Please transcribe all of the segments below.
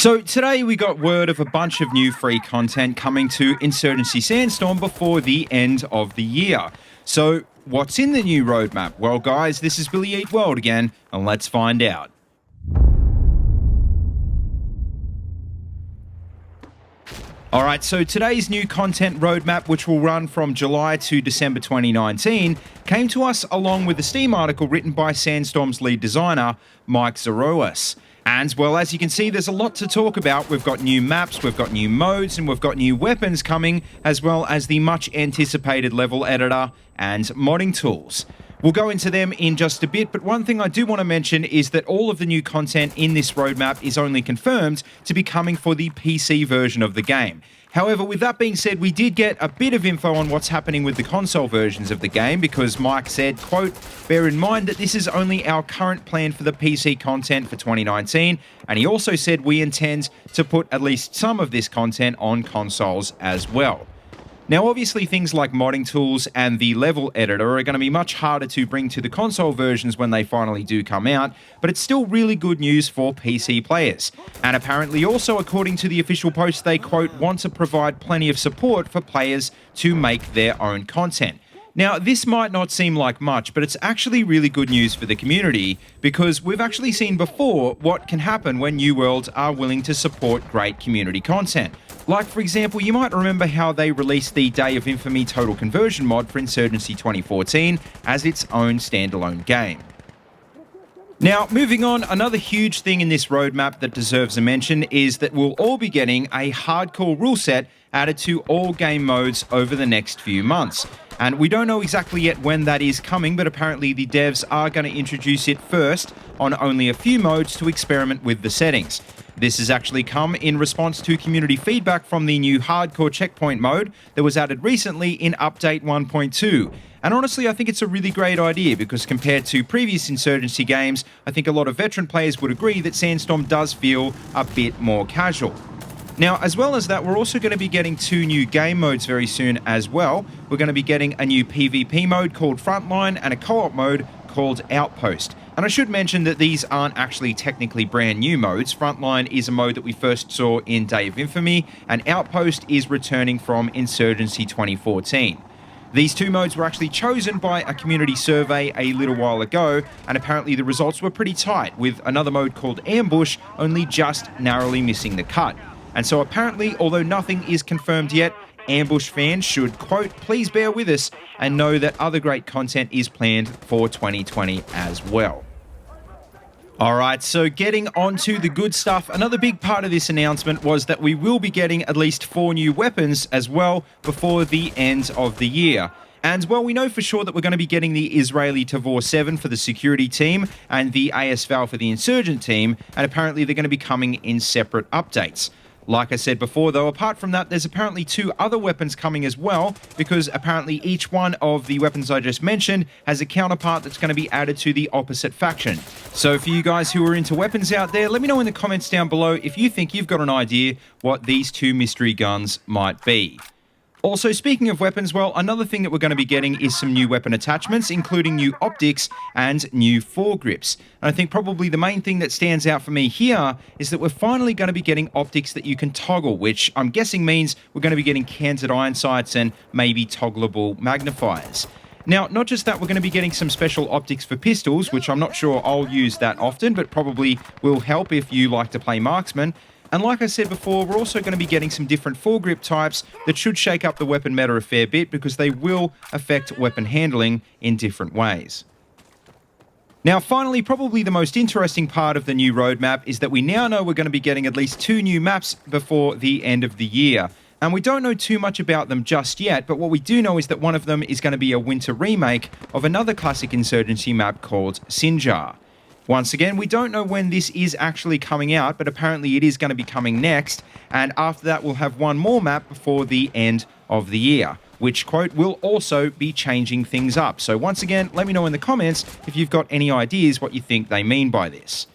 So today we got word of a bunch of new free content coming to Insurgency Sandstorm before the end of the year. So what's in the new roadmap? Well guys, this is BillyEatWorld again, and let's find out. Alright, so today's new content roadmap, which will run from July to December 2019, came to us along with a Steam article written by Sandstorm's lead designer, Mike Zoroas. And, well, as you can see, there's a lot to talk about. We've got new maps, we've got new modes, and we've got new weapons coming, as well as the much-anticipated level editor and modding tools. We'll go into them in just a bit, but one thing I do want to mention is that all of the new content in this roadmap is only confirmed to be coming for the PC version of the game. However, with that being said, we did get a bit of info on what's happening with the console versions of the game because Mike said, quote, "Bear in mind that this is only our current plan for the PC content for 2019, and he also said we intend to put at least some of this content on consoles as well." Now, obviously, things like modding tools and the level editor are going to be much harder to bring to the console versions when they finally do come out, but it's still really good news for PC players. And apparently also, according to the official post, they, quote, "want to provide plenty of support for players to make their own content." Now, this might not seem like much, but it's actually really good news for the community because we've actually seen before what can happen when new worlds are willing to support great community content. Like, for example, you might remember how they released the Day of Infamy Total Conversion mod for Insurgency 2014 as its own standalone game. Now, moving on, another huge thing in this roadmap that deserves a mention is that we'll all be getting a hardcore rule set added to all game modes over the next few months. And we don't know exactly yet when that is coming, but apparently the devs are going to introduce it first on only a few modes to experiment with the settings. This has actually come in response to community feedback from the new hardcore checkpoint mode that was added recently in Update 1.2. And honestly, I think it's a really great idea because compared to previous Insurgency games, I think a lot of veteran players would agree that Sandstorm does feel a bit more casual. Now, as well as that, we're also going to be getting two new game modes very soon as well. We're going to be getting a new PvP mode called Frontline and a co-op mode called Outpost. And I should mention that these aren't actually technically brand new modes. Frontline is a mode that we first saw in Day of Infamy, and Outpost is returning from Insurgency 2014. These two modes were actually chosen by a community survey a little while ago, and apparently the results were pretty tight, with another mode called Ambush only just narrowly missing the cut. And so apparently, although nothing is confirmed yet, Ambush fans should, quote, "please bear with us," and know that other great content is planned for 2020 as well. Alright, so getting on to the good stuff, another big part of this announcement was that we will be getting at least 4 new weapons as well before the end of the year. And, well, we know for sure that we're going to be getting the Israeli Tavor 7 for the security team and the ASVAL for the insurgent team, and apparently they're going to be coming in separate updates. Like I said before, though, apart from that, there's apparently 2 other weapons coming as well, because apparently each one of the weapons I just mentioned has a counterpart that's going to be added to the opposite faction. So for you guys who are into weapons out there, let me know in the comments down below if you think you've got an idea what these 2 mystery guns might be. Also, speaking of weapons, well, another thing that we're going to be getting is some new weapon attachments, including new optics and new foregrips. And I think probably the main thing that stands out for me here is that we're finally going to be getting optics that you can toggle, which I'm guessing means we're going to be getting canted iron sights and maybe toggleable magnifiers. Now, not just that, we're going to be getting some special optics for pistols, which I'm not sure I'll use that often, but probably will help if you like to play marksman. And like I said before, we're also going to be getting some different foregrip types that should shake up the weapon meta a fair bit because they will affect weapon handling in different ways. Now, finally, probably the most interesting part of the new roadmap is that we now know we're going to be getting at least 2 new maps before the end of the year. And we don't know too much about them just yet, but what we do know is that one of them is going to be a winter remake of another classic Insurgency map called Sinjar. Once again, we don't know when this is actually coming out, but apparently it is going to be coming next, and after that we'll have one more map before the end of the year, which, quote, will also be changing things up. So once again, let me know in the comments if you've got any ideas what you think they mean by this.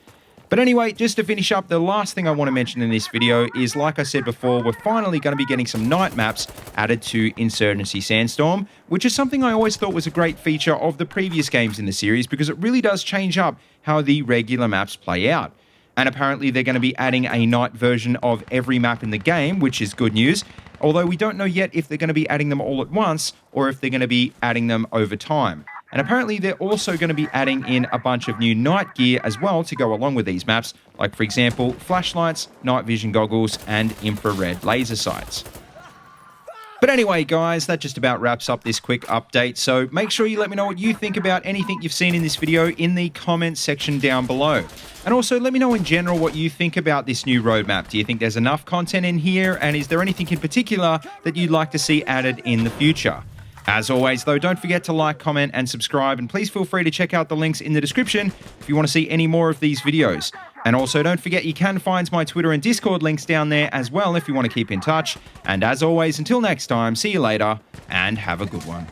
But anyway, just to finish up, the last thing I want to mention in this video is, like I said before, we're finally going to be getting some night maps added to Insurgency Sandstorm, which is something I always thought was a great feature of the previous games in the series because it really does change up how the regular maps play out. And apparently they're going to be adding a night version of every map in the game, which is good news. Although we don't know yet if they're going to be adding them all at once or if they're going to be adding them over time. And apparently they're also going to be adding in a bunch of new night gear as well to go along with these maps, like for example, flashlights, night vision goggles, and infrared laser sights. But anyway, guys, that just about wraps up this quick update. So make sure you let me know what you think about anything you've seen in this video in the comments section down below. And also let me know in general what you think about this new roadmap. Do you think there's enough content in here? And is there anything in particular that you'd like to see added in the future? As always, though, don't forget to like, comment, and subscribe. And please feel free to check out the links in the description if you want to see any more of these videos. And also, don't forget you can find my Twitter and Discord links down there as well if you want to keep in touch. And as always, until next time, see you later and have a good one.